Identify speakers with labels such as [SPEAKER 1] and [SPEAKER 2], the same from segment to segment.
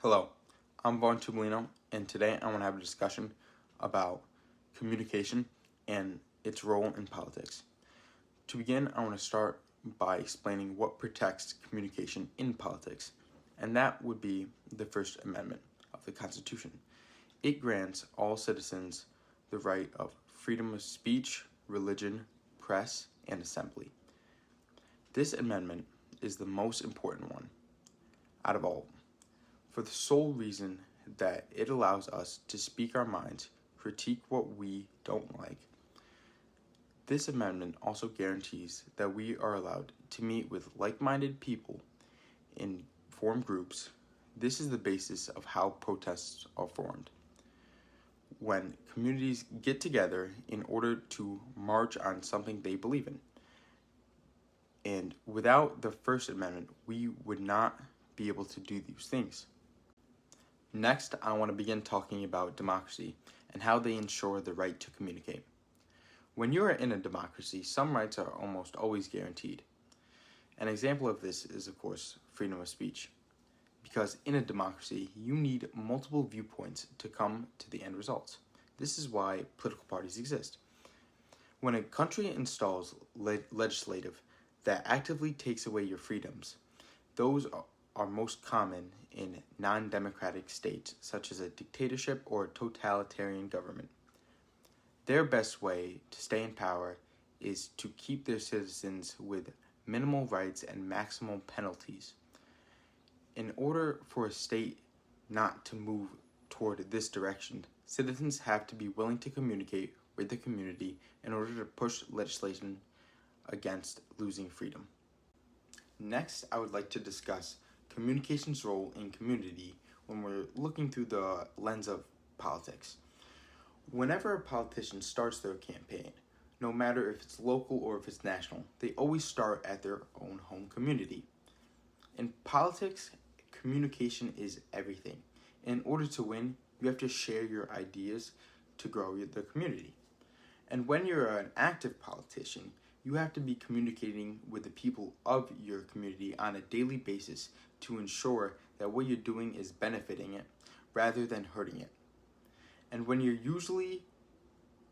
[SPEAKER 1] Hello, I'm Vaughn Tubolino, and today I want to have a discussion about communication and its role in politics. To begin, I want to start by explaining what protects communication in politics, and that would be the First Amendment of the Constitution. It grants all citizens the right of freedom of speech, religion, press, and assembly. This amendment is the most important one out of all, for the sole reason that it allows us to speak our minds, critique what we don't like. This amendment also guarantees that we are allowed to meet with like-minded people in formed groups. This is the basis of how protests are formed. When communities get together in order to march on something they believe in. And without the First Amendment, we would not be able to do these things. Next, I want to begin talking about democracy and how they ensure the right to communicate. When you are in a democracy, some rights are almost always guaranteed. An example of this is, of course, freedom of speech. Because in a democracy, you need multiple viewpoints to come to the end results. This is why political parties exist. When a country installs legislative that actively takes away your freedoms, those are most common in non-democratic states, such as a dictatorship or a totalitarian government. Their best way to stay in power is to keep their citizens with minimal rights and maximal penalties. In order for a state not to move toward this direction, citizens have to be willing to communicate with the community in order to push legislation against losing freedom. Next, I would like to discuss communication's role in community when we're looking through the lens of politics. Whenever a politician starts their campaign, no matter if it's local or if it's national, they always start at their own home community. In politics, communication is everything. In order to win, you have to share your ideas to grow the community. And when you're an active politician, you have to be communicating with the people of your community on a daily basis to ensure that what you're doing is benefiting it rather than hurting it. And when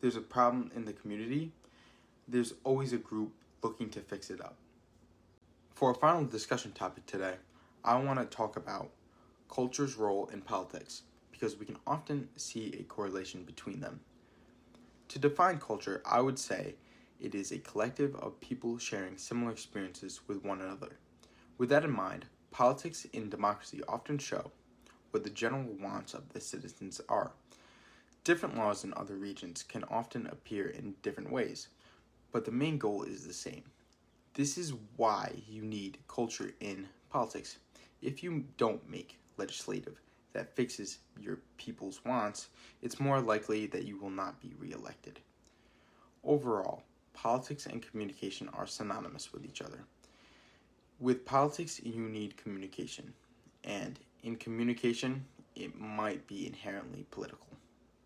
[SPEAKER 1] there's a problem in the community, there's always a group looking to fix it up. For our final discussion topic today, I want to talk about culture's role in politics, because we can often see a correlation between them. To define culture, I would say it is a collective of people sharing similar experiences with one another. With that in mind, politics in democracy often show what the general wants of the citizens are. Different laws in other regions can often appear in different ways, but the main goal is the same. This is why you need culture in politics. If you don't make legislative that fixes your people's wants, it's more likely that you will not be reelected. Overall, politics and communication are synonymous with each other. With politics, you need communication, and in communication, it might be inherently political.